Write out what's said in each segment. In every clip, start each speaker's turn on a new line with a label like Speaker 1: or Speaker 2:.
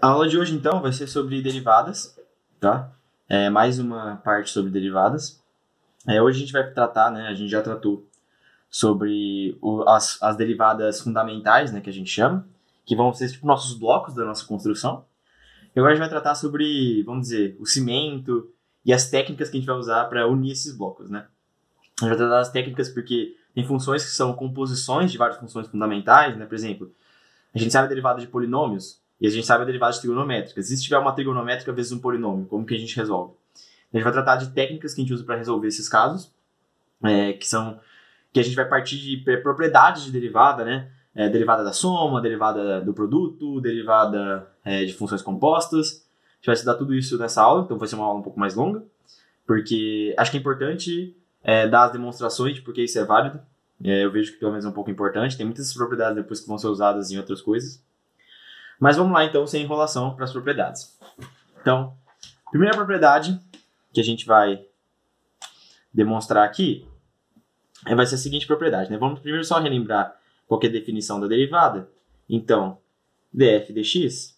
Speaker 1: A aula de hoje, então, vai ser sobre derivadas, tá? Mais uma parte sobre derivadas. Hoje a gente vai tratar, né? A gente já tratou sobre as derivadas fundamentais, né? Que a gente chama, que vão ser tipo nossos blocos da nossa construção. E agora a gente vai tratar sobre, vamos dizer, o cimento e as técnicas que a gente vai usar para unir esses blocos, né? A gente vai tratar das técnicas porque tem funções que são composições de várias funções fundamentais, né? Por exemplo, a gente sabe a derivada de polinômios e a gente sabe a derivada de trigonométricas. E se tiver uma trigonométrica vezes um polinômio, como que a gente resolve? A gente vai tratar de técnicas que a gente usa para resolver esses casos, que a gente vai partir de propriedades de derivada, né? Derivada da soma, derivada do produto, derivada de funções compostas. A gente vai estudar tudo isso nessa aula, então vai ser uma aula um pouco mais longa, porque acho que é importante dar as demonstrações de porque isso é válido. Eu vejo que pelo menos é um pouco importante. Tem muitas propriedades depois que vão ser usadas em outras coisas. Mas vamos lá, então, sem enrolação para as propriedades. Então, a primeira propriedade que a gente vai demonstrar aqui vai ser a seguinte propriedade, né? Vamos primeiro só relembrar qual que é a definição da derivada. Então, df dx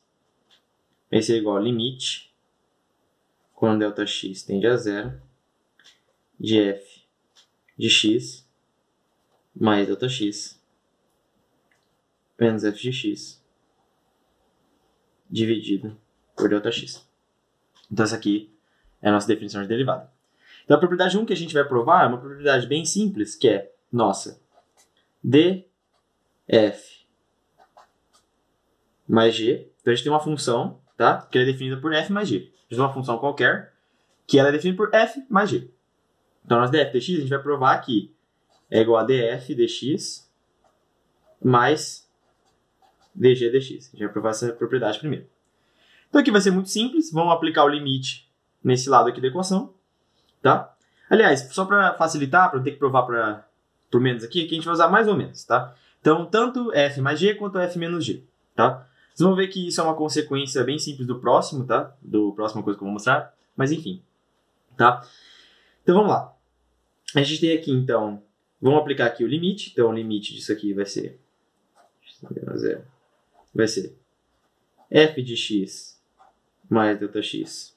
Speaker 1: vai ser igual a limite, quando ΔX tende a zero, de f de x mais ΔX menos f de x dividido por ΔX. Então, essa aqui é a nossa definição de derivada. Então, a propriedade 1 que a gente vai provar é uma propriedade bem simples, que é nossa df mais g. Então, a gente tem uma função, tá? Que é definida por f mais g. A gente tem uma função qualquer que ela é definida por f mais g. Então, nosso df dx, a gente vai provar que é igual a df dx mais dg dx. A gente vai provar essa propriedade primeiro. Então, aqui vai ser muito simples. Vamos aplicar o limite nesse lado aqui da equação, tá? Aliás, só para facilitar, para não ter que provar por menos aqui a gente vai usar mais ou menos, tá? Então, tanto f mais g quanto f menos g, tá? Vocês vão ver que isso é uma consequência bem simples do próximo, tá? Do próxima coisa que eu vou mostrar. Mas, enfim, tá? Então, vamos lá. A gente tem aqui, então, vamos aplicar aqui o limite. Então, o limite disso aqui vai ser f de x mais ΔX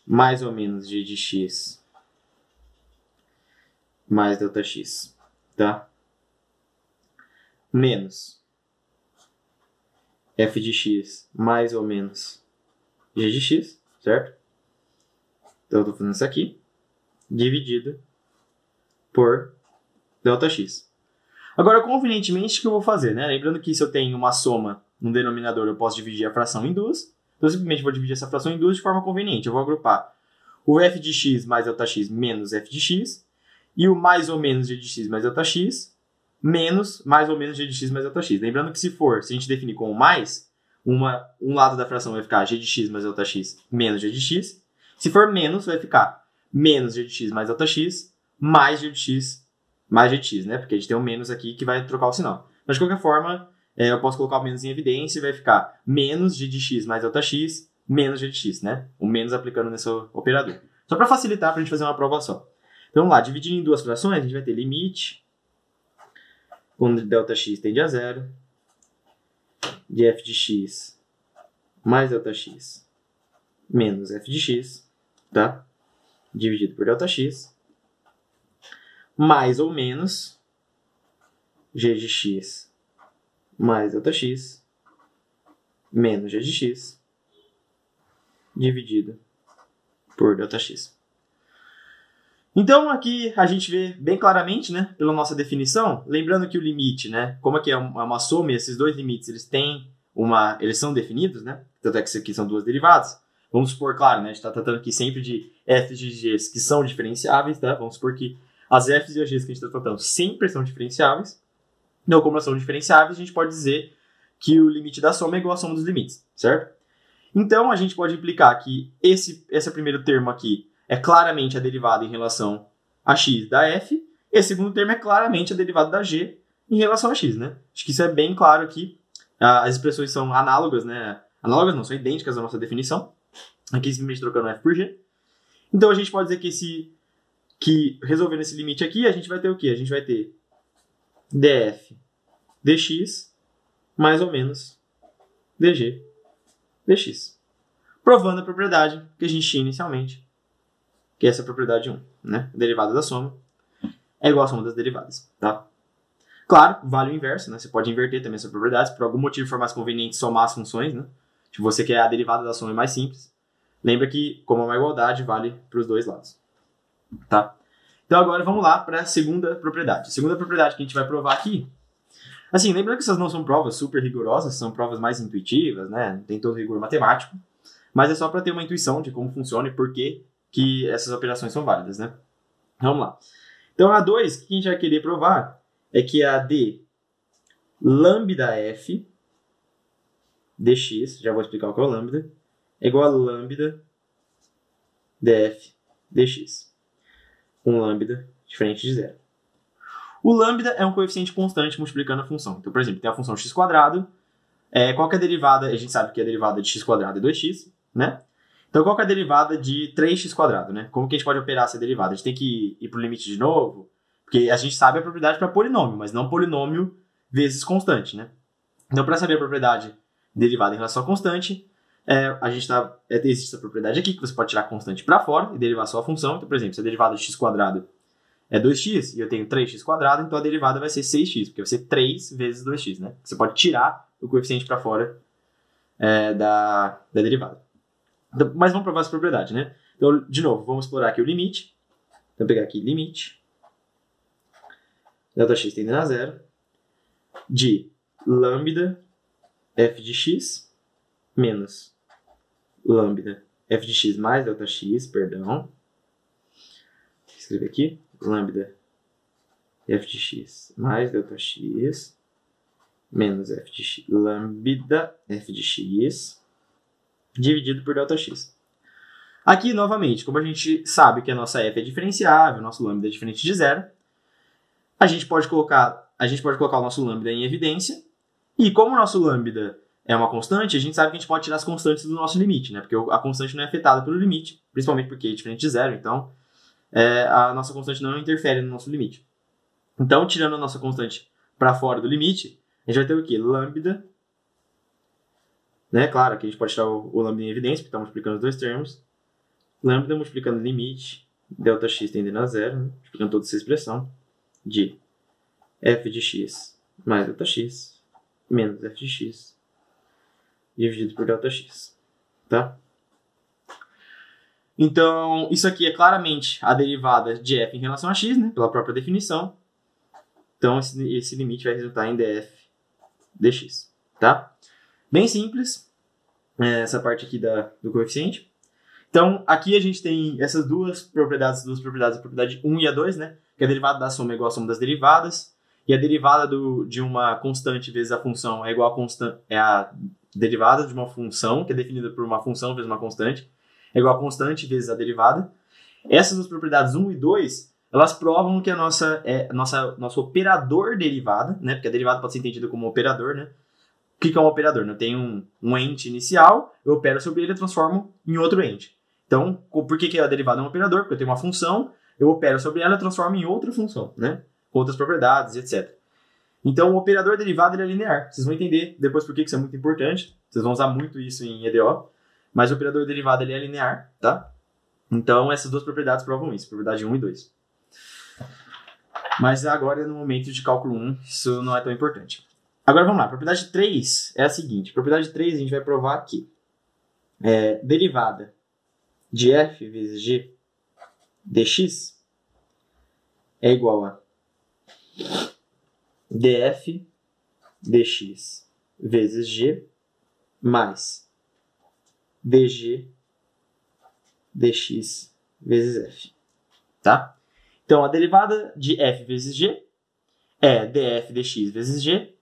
Speaker 1: mais ou menos g de x mais ΔX, tá? Menos f de x mais ou menos g de x, certo? Então, eu estou fazendo isso aqui, dividido por ΔX. Agora, convenientemente, o que eu vou fazer, né? Lembrando que se eu tenho uma soma no denominador, eu posso dividir a fração em duas. Então, eu simplesmente vou dividir essa fração em duas de forma conveniente. Eu vou agrupar o f de x mais ΔX menos f de x e o mais ou menos g de x mais ΔX menos mais ou menos g de x mais ΔX. Lembrando que se a gente definir como mais, um lado da fração vai ficar g de x mais ΔX menos g de x. Se for menos, vai ficar menos g de x mais ΔX mais g de x mais g de x, né? Porque a gente tem um menos aqui que vai trocar o sinal. Mas, de qualquer forma, eu posso colocar o menos em evidência e vai ficar menos g de x mais ΔX menos g de x, né? O menos aplicando nesse operador. Só para facilitar, para a gente fazer uma prova só. Então, vamos lá. Dividindo em duas frações, a gente vai ter limite, quando ΔX tende a zero, de f de x mais ΔX menos f de x, tá? Dividido por ΔX, mais ou menos g de x mais ΔX menos g de x dividido por ΔX. Então, aqui a gente vê bem claramente, né, pela nossa definição, lembrando que o limite, né, como aqui é uma soma e esses dois limites, eles são definidos, né, tanto é que isso aqui são duas derivadas. Vamos supor, claro, né, a gente está tratando aqui sempre de f de g's que são diferenciáveis, tá? Vamos supor que as f's e as g's que a gente está tratando sempre são diferenciáveis. Então, como elas são diferenciáveis, a gente pode dizer que o limite da soma é igual à soma dos limites, certo? Então, a gente pode implicar que esse primeiro termo aqui é claramente a derivada em relação a x da f, e esse segundo termo é claramente a derivada da g em relação a x, né? Acho que isso é bem claro aqui. As expressões são análogas, né? Análogas não, são idênticas à nossa definição. Aqui simplesmente trocando f por g. Então, a gente pode dizer que resolvendo esse limite aqui, a gente vai ter o quê? A gente vai ter df dx mais ou menos dg dx. Provando a propriedade que a gente tinha inicialmente, que é essa propriedade 1, né? A derivada da soma é igual à soma das derivadas, tá? Claro, vale o inverso, né? Você pode inverter também essa propriedade, se por algum motivo for mais conveniente somar as funções, né? Se você quer a derivada da soma é mais simples, lembra que, como é uma igualdade, vale para os dois lados, tá? Então agora vamos lá para a segunda propriedade. A segunda propriedade que a gente vai provar aqui, assim, lembrando que essas não são provas super rigorosas, são provas mais intuitivas, né? Não tem todo rigor matemático, mas é só para ter uma intuição de como funciona e por que essas operações são válidas, né? Vamos lá. Então a 2, o que a gente vai querer provar é que a d lambda f dx, já vou explicar o que é o lambda, é igual a lambda df dx. Um lambda diferente de zero. O lambda é um coeficiente constante multiplicando a função. Então, por exemplo, tem a função x², qual que é a derivada? A gente sabe que a derivada de x² é 2x, né? Então, qual que é a derivada de 3x², né? Como que a gente pode operar essa derivada? A gente tem que ir para o limite de novo, porque a gente sabe a propriedade para polinômio, mas não polinômio vezes constante, né? Então, para saber a propriedade derivada em relação à constante, existe essa propriedade aqui, que você pode tirar a constante para fora e derivar só a função. Então, por exemplo, se a derivada de x² é 2x e eu tenho 3x², então a derivada vai ser 6x, porque vai ser 3 vezes 2x, né? Você pode tirar o coeficiente para fora da derivada. Então, mas vamos provar essa propriedade, né? Então, de novo, vamos explorar aqui o limite. Então, pegar aqui limite Δx tendendo a zero de lambda f de x menos lambda f de x mais Δx, perdão. Vou escrever aqui, lambda f de x mais Δx menos f de x, lambda f de x dividido por Δx. Aqui, novamente, como a gente sabe que a nossa f é diferenciável, nosso lambda é diferente de zero, a gente pode colocar o nosso lambda em evidência, e como o nosso lambda é uma constante, a gente sabe que a gente pode tirar as constantes do nosso limite, né? Porque a constante não é afetada pelo limite, principalmente porque é diferente de zero, então a nossa constante não interfere no nosso limite. Então, tirando a nossa constante para fora do limite, a gente vai ter o quê? Lambda, né? Claro, aqui a gente pode tirar o lambda em evidência, porque está multiplicando os dois termos. Lambda multiplicando limite, Δx tendendo a zero, né? Multiplicando toda essa expressão, de f de x mais Δx menos f de x dividido por Δx, tá? Então, isso aqui é claramente a derivada de f em relação a x, né? Pela própria definição. Então, esse limite vai resultar em df dx, tá? Bem simples, essa parte aqui do coeficiente. Então, aqui a gente tem essas duas propriedades, a propriedade 1 e a 2, né? Que a derivada da soma é igual à soma das derivadas, e a derivada de uma constante vezes a função é igual a derivada de uma função, que é definida por uma função vezes uma constante, é igual a constante vezes a derivada. Essas duas propriedades 1 e 2, elas provam que nosso operador derivada, né? Porque a derivada pode ser entendida como operador, né? O que é um operador? Eu tenho um ente inicial, eu opero sobre ele e transformo em outro ente. Então, por que a derivada é um operador? Porque eu tenho uma função, eu opero sobre ela e transformo em outra função, né? Com outras propriedades, etc. Então, o operador derivado ele é linear. Vocês vão entender depois por que isso é muito importante. Vocês vão usar muito isso em EDO. Mas o operador derivado ele é linear, tá? Então, essas duas propriedades provam isso. Propriedade 1 e 2. Mas agora, no momento de cálculo 1, isso não é tão importante. Agora, vamos lá. Propriedade 3 é a seguinte. Propriedade 3 a gente vai provar aqui. Derivada de f vezes g dx é igual a df dx vezes g mais dg dx vezes f, tá? Então, a derivada de f vezes g é df dx vezes g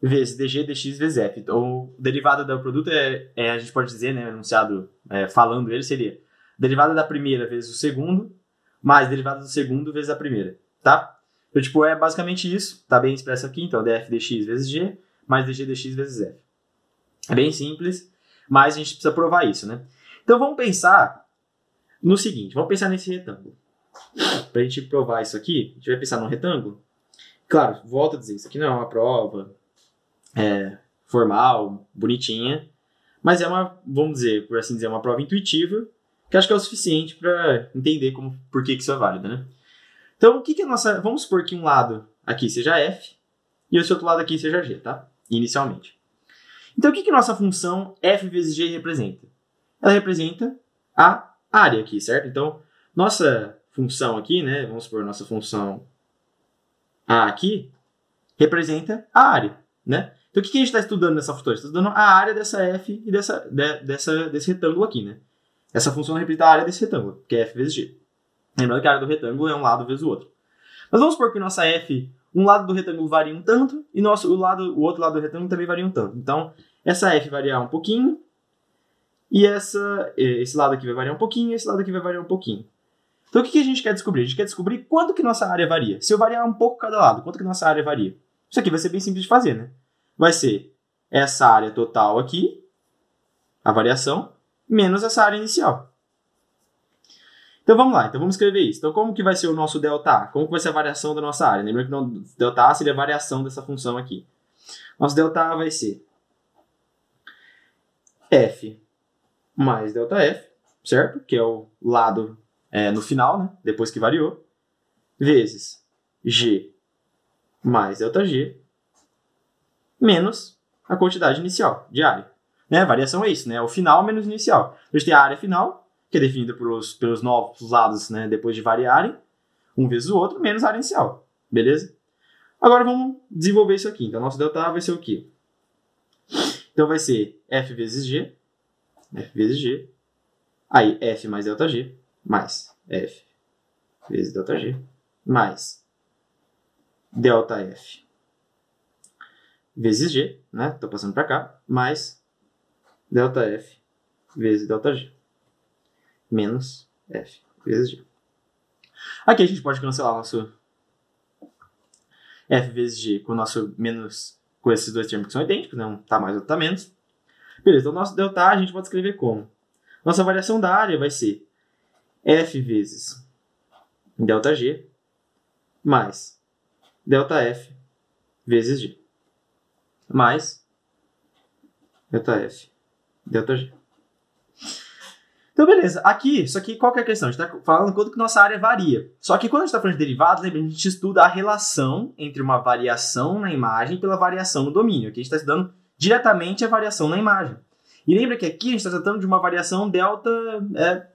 Speaker 1: vezes dg dx vezes f. Então, a derivada do produto a gente pode dizer, né, enunciado falando ele, seria derivada da primeira vezes o segundo mais derivada do segundo vezes a primeira, tá? Então, tipo, é basicamente isso, tá bem expresso aqui, então, df dx vezes g mais dg dx vezes f. É bem simples, mas a gente precisa provar isso, né? Então, vamos pensar no seguinte, vamos pensar nesse retângulo. Para a gente provar isso aqui, a gente vai pensar num retângulo. Claro, volto a dizer, isso aqui não é uma prova formal, bonitinha, mas é uma, vamos dizer, por assim dizer, uma prova intuitiva, que acho que é o suficiente para entender por que isso é válido, né? Então, o que é a nossa... Vamos supor que um lado aqui seja f e esse outro lado aqui seja g, tá? Inicialmente. Então, o que a nossa função f vezes g representa? Ela representa a área aqui, certo? Então, nossa função aqui, né? Vamos supor, nossa função a aqui representa a área, né? Então, o que a gente está estudando nessa função? Está estudando a área dessa f e desse retângulo aqui, né? Essa função representa a área desse retângulo, que é f vezes g. Lembrando que a área do retângulo é um lado vezes o outro. Mas vamos supor que nossa f, um lado do retângulo varia um tanto, e o outro lado do retângulo também varia um tanto. Então, essa f variar um pouquinho, e esse lado aqui vai variar um pouquinho, e esse lado aqui vai variar um pouquinho. Então, o que a gente quer descobrir? A gente quer descobrir quanto que nossa área varia. Se eu variar um pouco cada lado, quanto que nossa área varia? Isso aqui vai ser bem simples de fazer, né? Vai ser essa área total aqui, a variação, menos essa área inicial. Então vamos lá, então vamos escrever isso. Então como que vai ser o nosso ΔA? Como que vai ser a variação da nossa área? Lembrando que o ΔA seria a variação dessa função aqui. Nosso ΔA vai ser f mais ΔF, certo? Que é o lado no final, né? Depois que variou, vezes g mais ΔG, menos a quantidade inicial de área. Né? A variação é isso, né? O final menos o inicial. A gente tem a área final, que é definida pelos novos lados, né, depois de variarem, um vezes o outro, menos a área inicial. Beleza? Agora vamos desenvolver isso aqui. Então, nosso ΔA vai ser o quê? Então, vai ser f vezes g, aí f mais ΔG, mais f vezes ΔG, mais ΔF vezes g, né? Estou passando para cá, mais ΔF vezes ΔG. Menos f vezes g. Aqui a gente pode cancelar o nosso f vezes g com o nosso menos, com esses dois termos que são idênticos, né? Um tá mais, outro tá menos. Beleza, então o nosso ΔA a gente pode escrever como? Nossa variação da área vai ser f vezes ΔG mais ΔF vezes g. Mais ΔF ΔG. Então, beleza. Aqui, isso aqui, qual que é a questão? A gente está falando quanto que nossa área varia. Só que quando a gente está falando de derivados, lembra, a gente estuda a relação entre uma variação na imagem pela variação no domínio. Aqui a gente está estudando diretamente a variação na imagem. E lembra que aqui a gente está tratando de uma variação delta,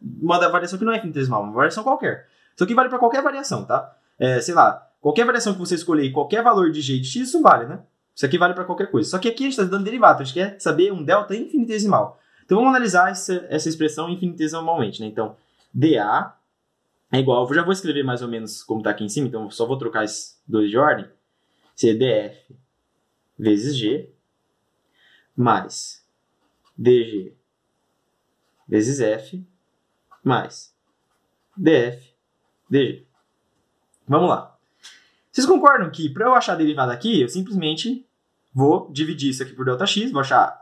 Speaker 1: uma variação que não é infinitesimal, uma variação qualquer. Isso aqui vale para qualquer variação, tá? Sei lá, qualquer variação que você escolher, qualquer valor de g e de x, isso vale, né? Isso aqui vale para qualquer coisa. Só que aqui a gente está estudando derivado, a gente quer saber um delta infinitesimal. Então, vamos analisar essa expressão infinitesimalmente, né? Então, dA é igual... Eu já vou escrever mais ou menos como está aqui em cima, então só vou trocar esses dois de ordem. Seria df vezes g mais dg vezes f mais df dg. Vamos lá. Vocês concordam que para eu achar a derivada aqui, eu simplesmente vou dividir isso aqui por ΔX, vou achar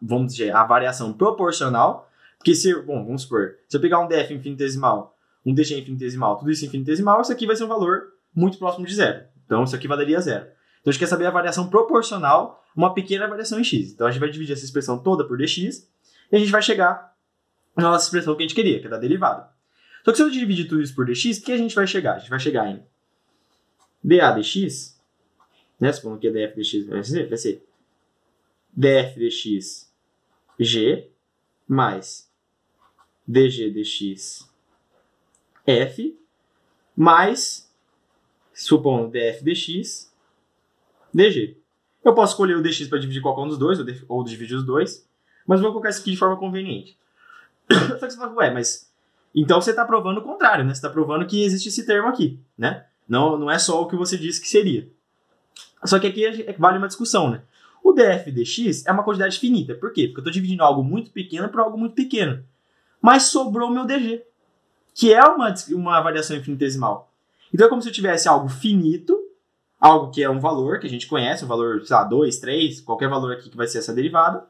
Speaker 1: vamos dizer, a variação proporcional, porque vamos supor, se eu pegar um df infinitesimal, um dg infinitesimal, tudo isso infinitesimal, isso aqui vai ser um valor muito próximo de zero. Então, isso aqui valeria zero. Então, a gente quer saber a variação proporcional, uma pequena variação em x. Então, a gente vai dividir essa expressão toda por dx, e a gente vai chegar na nossa expressão que a gente queria, que é da derivada. Só que se eu dividir tudo isso por dx, o que a gente vai chegar? A gente vai chegar em dA dx, né? Supondo que df dx vai ser df dx g mais dg dx f mais, supondo df dx dg. Eu posso escolher o dx para dividir qualquer um dos dois, ou dividir os dois, mas vou colocar isso aqui de forma conveniente. Só que você fala, ué, mas então você está provando o contrário, né? Você está provando que existe esse termo aqui, né? Não é só o que você disse que seria. Só que aqui vale uma discussão, né? O df dx é uma quantidade finita. Por quê? Porque eu estou dividindo algo muito pequeno por algo muito pequeno. Mas sobrou o meu dg, que é uma variação infinitesimal. Então é como se eu tivesse algo finito, algo que é um valor que a gente conhece, um valor, sei lá, 2, 3, qualquer valor aqui que vai ser essa derivada,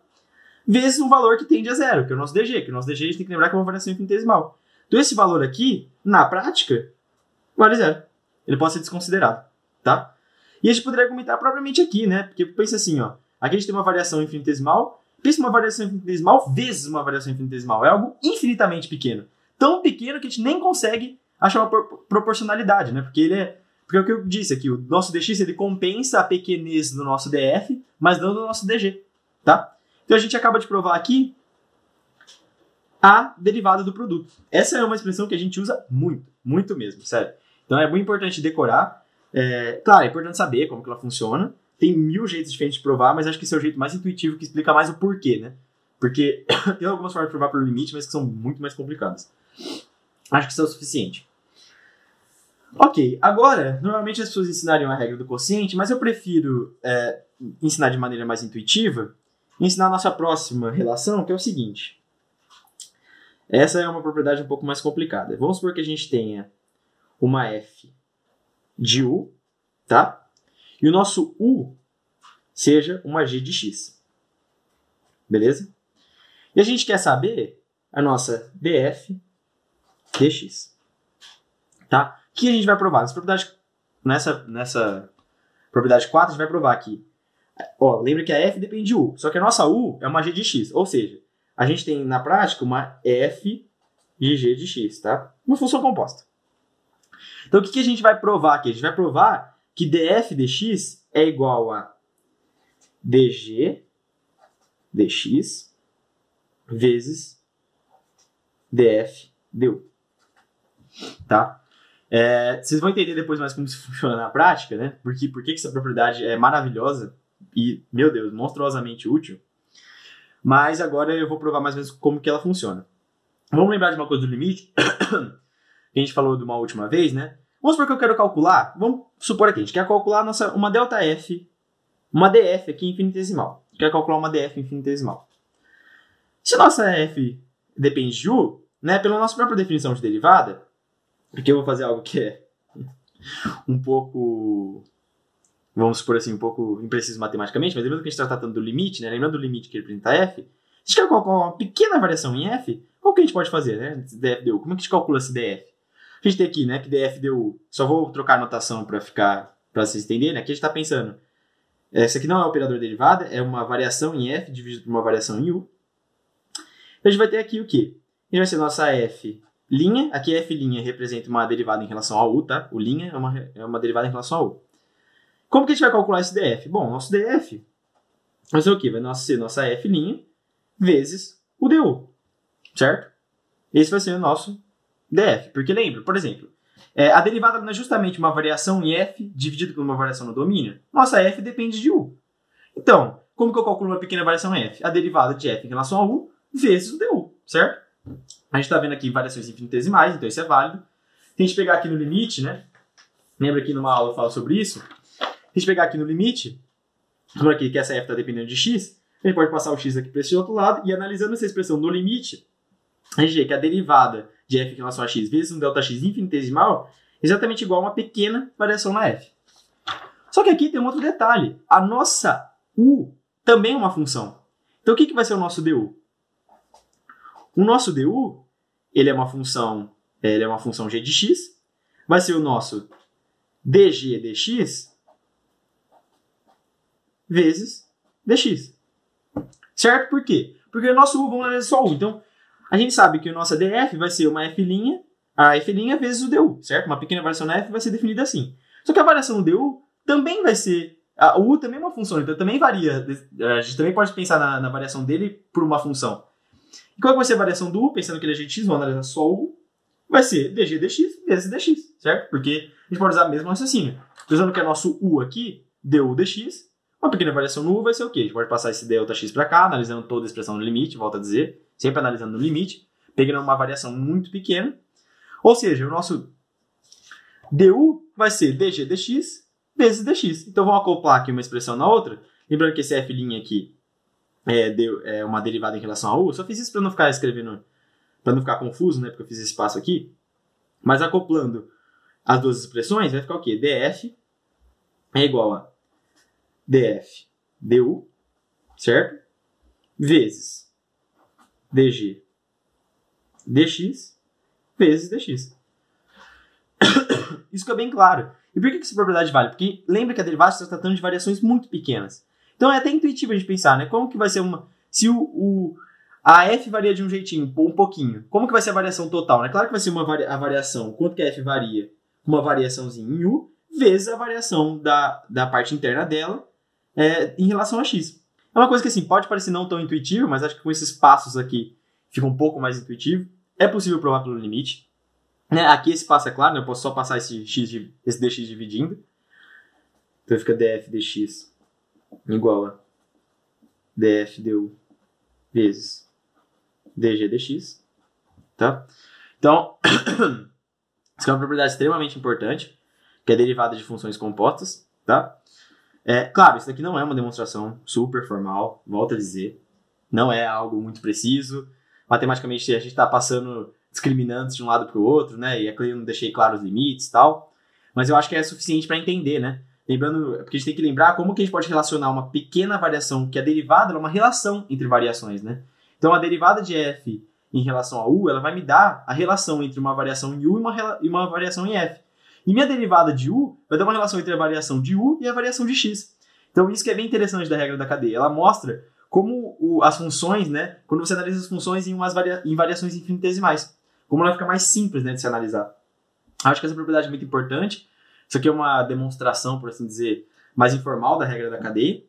Speaker 1: vezes um valor que tende a zero, que é o nosso dg. Que o nosso dg a gente tem que lembrar que é uma variação infinitesimal. Então esse valor aqui, na prática, vale zero. Ele pode ser desconsiderado, tá? E a gente poderia argumentar propriamente aqui, né? Porque pensa assim, ó. Aqui a gente tem uma variação infinitesimal, Pensa uma variação infinitesimal vezes uma variação infinitesimal. É algo infinitamente pequeno. Tão pequeno que a gente nem consegue achar uma proporcionalidade, né? Porque é o que eu disse aqui, o nosso dx ele compensa a pequenez do nosso df, mas não do nosso dg, tá? Então a gente acaba de provar aqui a derivada do produto. Essa é uma expressão que a gente usa muito, muito mesmo, sério. Então é muito importante decorar. Claro, é importante saber como que ela funciona. Tem 1000 jeitos diferentes de provar, mas acho que esse é o jeito mais intuitivo que explica mais o porquê, né? Porque tem algumas formas de provar pelo limite, mas que são muito mais complicadas. Acho que isso é o suficiente. Ok, agora, normalmente as pessoas ensinariam a regra do quociente, mas eu prefiro ensinar de maneira mais intuitiva e ensinar a nossa próxima relação, que é o seguinte. Essa é uma propriedade um pouco mais complicada. Vamos supor que a gente tenha uma f de u, tá? E o nosso u seja uma g de x. Beleza? E a gente quer saber a nossa df dx. Tá? O que a gente vai provar? Nessa propriedade 4, a gente vai provar aqui. Ó, lembra que a f depende de u. Só que a nossa u é uma g de x. Ou seja, a gente tem na prática uma f de g de x. Tá? Uma função composta. Então o que a gente vai provar aqui? A gente vai provar que df dx é igual a dg dx vezes df du. Tá? Vocês vão entender depois mais como isso funciona na prática, né? Por que essa propriedade é maravilhosa e, meu Deus, monstruosamente útil. Mas agora eu vou provar mais ou menos como que ela funciona. Vamos lembrar de uma coisa do limite, que a gente falou de uma última vez, né? Vamos supor que eu quero calcular, vamos supor aqui, a gente quer calcular uma ΔF, uma df aqui infinitesimal. Quer calcular uma df infinitesimal. Se nossa f depende de u, né, pela nossa própria definição de derivada, porque eu vou fazer algo que é um pouco, vamos supor assim, um pouco impreciso matematicamente, mas lembrando que a gente está tratando do limite, né, lembrando do limite que representa f, se a gente quer calcular uma pequena variação em f, qual que a gente pode fazer, né, df du? Como é que a gente calcula esse df? A gente tem aqui, né, que df du, só vou trocar a notação para vocês entenderem, né, aqui a gente está pensando, essa aqui não é um operador derivada, é uma variação em f dividido por uma variação em u. Então a gente vai ter aqui o quê? A gente vai ser nossa f', aqui f' representa uma derivada em relação a u, tá? O linha é uma derivada em relação a u. Como que a gente vai calcular esse df? Bom, nosso df vai ser o quê? Vai ser nossa f' vezes o du, certo? Esse vai ser o nosso df. Porque lembra, por exemplo, a derivada não é justamente uma variação em f dividido por uma variação no domínio. Nossa f depende de u. Então, como que eu calculo uma pequena variação em f? A derivada de f em relação a u vezes o du, certo? A gente está vendo aqui variações infinitesimais, então isso é válido. Se a gente pegar aqui no limite, né? Lembra que numa aula eu falo sobre isso? Se a gente pegar aqui no limite, vamos aqui que essa f está dependendo de x, a gente pode passar o x aqui para esse outro lado e analisando essa expressão no limite, a gente vê que a derivada de f em relação a x vezes um ΔX infinitesimal é exatamente igual a uma pequena variação na f. Só que aqui tem um outro detalhe. A nossa u também é uma função. Então o que vai ser o nosso du? O nosso du, ele é uma função g de x, vai ser o nosso dg dx vezes dx. Certo? Por quê? Porque o nosso u, vamos analisar só u. Então, a gente sabe que a nossa df vai ser uma a f' vezes o du, certo? Uma pequena variação na f vai ser definida assim. Só que a variação du também vai ser... O u também é uma função, então também varia. A gente também pode pensar na variação dele por uma função. E qual vai ser a variação do u? Pensando que ele é g de x, vamos analisar só o u. Vai ser dg dx vezes dx, certo? Porque a gente pode usar o mesmo raciocínio. Usando que é nosso u aqui, du dx, uma pequena variação no u vai ser o quê? A gente pode passar esse Δx para cá, analisando toda a expressão no limite, volto a dizer, sempre analisando no limite, pegando uma variação muito pequena. Ou seja, o nosso du vai ser dg dx vezes dx. Então vamos acoplar aqui uma expressão na outra. Lembrando que esse f' aqui é uma derivada em relação a u. Eu só fiz isso para não ficar escrevendo, para não ficar confuso, né? Porque eu fiz esse passo aqui. Mas acoplando as duas expressões, vai ficar o quê? df é igual a df du, certo? Vezes dg dx vezes dx. Isso fica bem claro. E por que essa propriedade vale? Porque lembra que a derivada está tratando de variações muito pequenas. Então é até intuitivo a gente pensar, né? Como que vai ser uma... se a f varia de um jeitinho, um pouquinho, como que vai ser a variação total? Né? Claro que vai ser a variação, quanto que a f varia? Uma variaçãozinha em u, vezes a variação da parte interna dela em relação a x. É uma coisa que assim, pode parecer não tão intuitivo, mas acho que com esses passos aqui fica um pouco mais intuitivo. É possível provar pelo limite. Né? Aqui esse passo é claro, né? Eu posso só passar esse dx dividindo. Então fica df dx igual a df du vezes dg dx. Tá? Então, isso é uma propriedade extremamente importante, que é a derivada de funções compostas. Tá? Claro, isso daqui não é uma demonstração super formal, volto a dizer. Não é algo muito preciso. Matematicamente, a gente está passando discriminantes de um lado para o outro, né? E aqui eu não deixei claro os limites e tal. Mas eu acho que é suficiente para entender, né? Lembrando, porque a gente tem que lembrar como que a gente pode relacionar uma pequena variação, que a derivada é uma relação entre variações, né? Então, a derivada de f em relação a u, ela vai me dar a relação entre uma variação em u e uma variação em f. E minha derivada de u vai dar uma relação entre a variação de u e a variação de x. Então, isso que é bem interessante da regra da cadeia. Ela mostra como as funções, né? Quando você analisa as funções em variações infinitesimais. Como ela fica mais simples, né, de se analisar. Acho que essa propriedade é muito importante. Isso aqui é uma demonstração, por assim dizer, mais informal da regra da cadeia.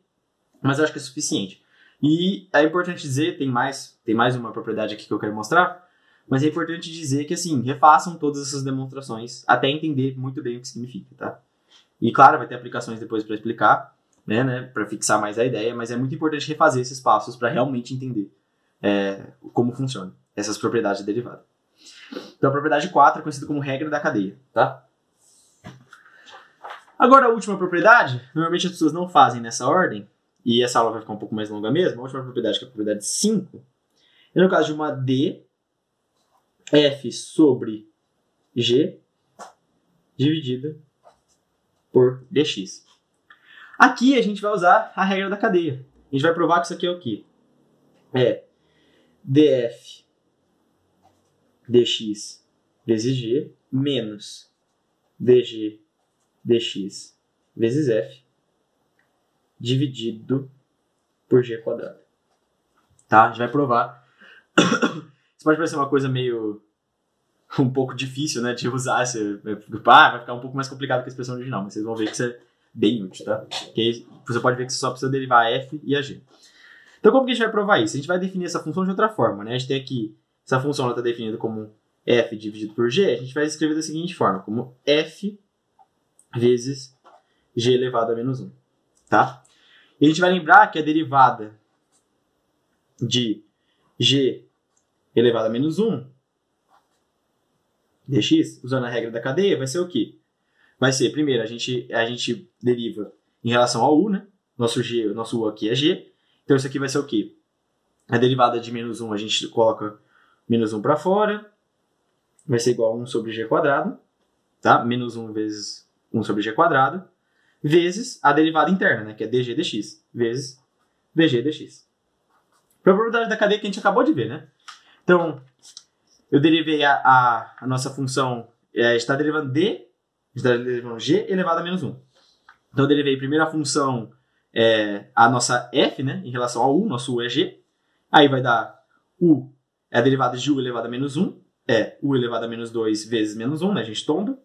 Speaker 1: Mas eu acho que é suficiente. E é importante dizer, tem mais uma propriedade aqui que eu quero mostrar. Mas é importante dizer que, assim, refaçam todas essas demonstrações até entender muito bem o que significa, tá? E, claro, vai ter aplicações depois para explicar, né, para fixar mais a ideia, mas é muito importante refazer esses passos para realmente entender como funciona essas propriedades de derivada. Então, a propriedade 4 é conhecida como regra da cadeia, tá? Agora, a última propriedade, normalmente as pessoas não fazem nessa ordem, e essa aula vai ficar um pouco mais longa mesmo. A última propriedade, que é a propriedade 5, é no caso de uma d f sobre g dividida por dx. Aqui a gente vai usar a regra da cadeia. A gente vai provar que isso aqui é o quê? É df dx vezes g menos dg dx vezes f dividido por g quadrado. Tá? A gente vai provar. Isso pode parecer uma coisa meio um pouco difícil, né, de usar. Vai ficar um pouco mais complicado que a expressão original, mas vocês vão ver que isso é bem útil, tá? Porque você pode ver que você só precisa derivar a f e a g. Então, como que a gente vai provar isso? A gente vai definir essa função de outra forma, né? A gente tem aqui, essa função está definida como f dividido por g, a gente vai escrever da seguinte forma, como f vezes g elevado a menos 1, tá? E a gente vai lembrar que a derivada de g elevado a menos 1 dx, usando a regra da cadeia, vai ser o quê? Vai ser, primeiro, a gente deriva em relação ao u, né? Nosso u aqui é g. Então, isso aqui vai ser o quê? A derivada de menos 1, a gente coloca menos 1 para fora. Vai ser igual a 1 sobre g quadrado. Tá? Menos 1 vezes 1 sobre g quadrado. Vezes a derivada interna, né? Que é dg dx. Vezes dg dx. Para a propriedade da cadeia que a gente acabou de ver, né? Então, eu derivei a nossa função, está derivando d, está derivando g elevado a menos 1. Então, eu derivei primeiro a função, a nossa f, né, em relação ao u, nosso u é g. Aí vai dar u, é a derivada de u elevado a menos 1, u elevado a menos 2 vezes menos 1, né, a gente tomba,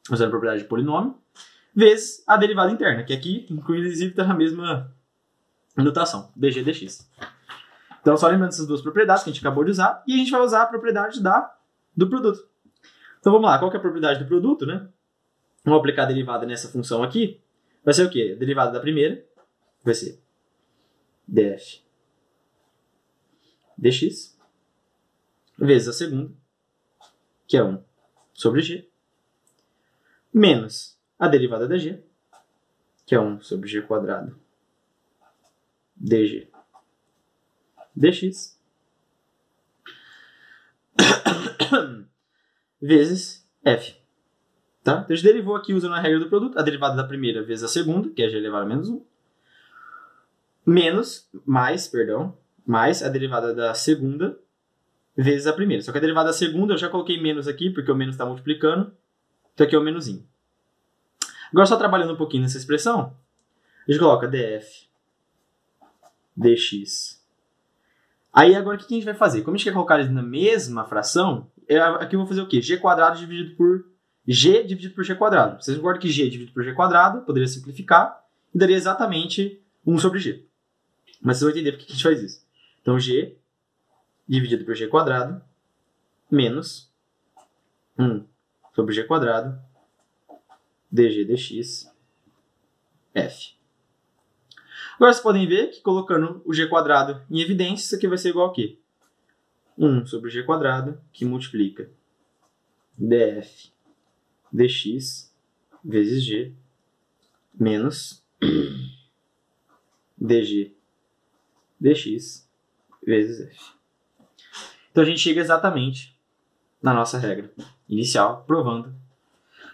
Speaker 1: usando a propriedade de polinômio, vezes a derivada interna, que aqui, inclusive, está na mesma notação, dg dx. Então, só lembrando essas duas propriedades que a gente acabou de usar, e a gente vai usar a propriedade do produto. Então, vamos lá. Qual que é a propriedade do produto, né? Vamos aplicar a derivada nessa função aqui. Vai ser o quê? A derivada da primeira vai ser df dx vezes a segunda, que é 1 sobre g, menos a derivada da g, que é 1 sobre g quadrado dg dx, vezes f. Tá? Então, a gente derivou aqui usando a regra do produto, a derivada da primeira vezes a segunda, que é g elevado a menos 1, mais a derivada da segunda vezes a primeira. Só que a derivada da segunda eu já coloquei menos aqui, porque o menos está multiplicando, então aqui é o menusinho. Agora, só trabalhando um pouquinho nessa expressão, a gente coloca df dx Aí agora o que a gente vai fazer? Como a gente quer colocar eles na mesma fração, aqui eu vou fazer o quê? G quadrado dividido por G dividido por G quadrado. Vocês concordam que G dividido por G quadrado poderia simplificar e daria exatamente 1 sobre G. Mas vocês vão entender por que a gente faz isso. Então G dividido por G quadrado menos 1 sobre G quadrado dg dx f. Agora vocês podem ver que colocando o g quadrado em evidência, isso aqui vai ser igual a quê? 1 sobre g quadrado que multiplica df dx vezes g menos dg dx vezes f. Então a gente chega exatamente na nossa regra inicial, provando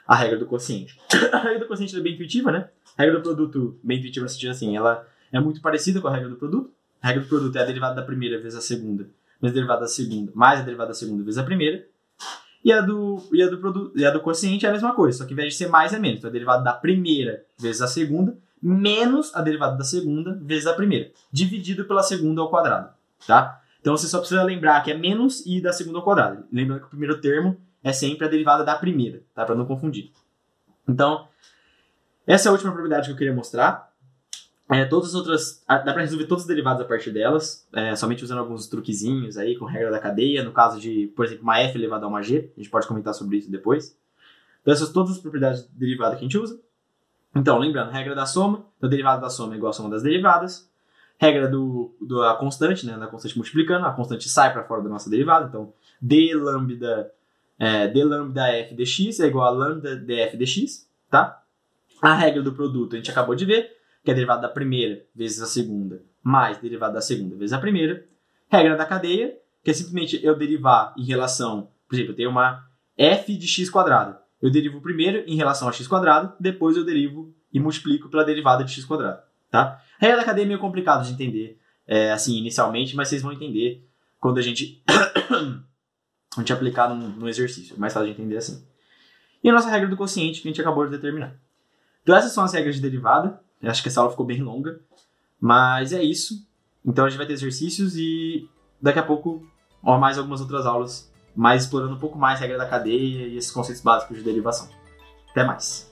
Speaker 1: a regra do quociente. A regra do quociente é bem intuitiva, né? A regra do produto, bem intuitiva no sentido assim, ela é muito parecida com a regra do produto. A regra do produto é a derivada da primeira vezes a segunda, mais a derivada da segunda, mais a derivada da segunda vezes a primeira. E a do quociente é a mesma coisa, só que ao invés de ser mais é menos. Então a derivada da primeira vezes a segunda, menos a derivada da segunda vezes a primeira, dividido pela segunda ao quadrado, tá? Então você só precisa lembrar que é menos i da segunda ao quadrado. Lembrando que o primeiro termo é sempre a derivada da primeira, tá? Para não confundir. Então, essa é a última propriedade que eu queria mostrar. Todas as outras, dá para resolver todas as derivadas a partir delas, somente usando alguns truquezinhos aí com regra da cadeia, no caso de, por exemplo, uma f elevada a uma g, a gente pode comentar sobre isso depois. Então essas todas as propriedades de derivada que a gente usa. Então, lembrando, regra da soma, então a derivada da soma é igual à soma das derivadas. Regra da constante, né, da constante multiplicando, a constante sai para fora da nossa derivada, então d lambda f dx é igual a lambda df dx, tá? A regra do produto a gente acabou de ver, que é a derivada da primeira vezes a segunda, mais a derivada da segunda vezes a primeira. Regra da cadeia, que é simplesmente eu derivar em relação, por exemplo, eu tenho uma f de x quadrado. Eu derivo primeiro em relação a x quadrado, depois eu derivo e multiplico pela derivada de x quadrado, tá? A regra da cadeia é meio complicado de entender, assim, inicialmente, mas vocês vão entender quando a gente aplicar no exercício. É mais fácil de entender assim. E a nossa regra do quociente, que a gente acabou de determinar. Então essas são as regras de derivada. Eu acho que essa aula ficou bem longa, mas é isso. Então a gente vai ter exercícios e daqui a pouco mais algumas outras aulas, mais explorando um pouco mais a regra da cadeia e esses conceitos básicos de derivação. Até mais!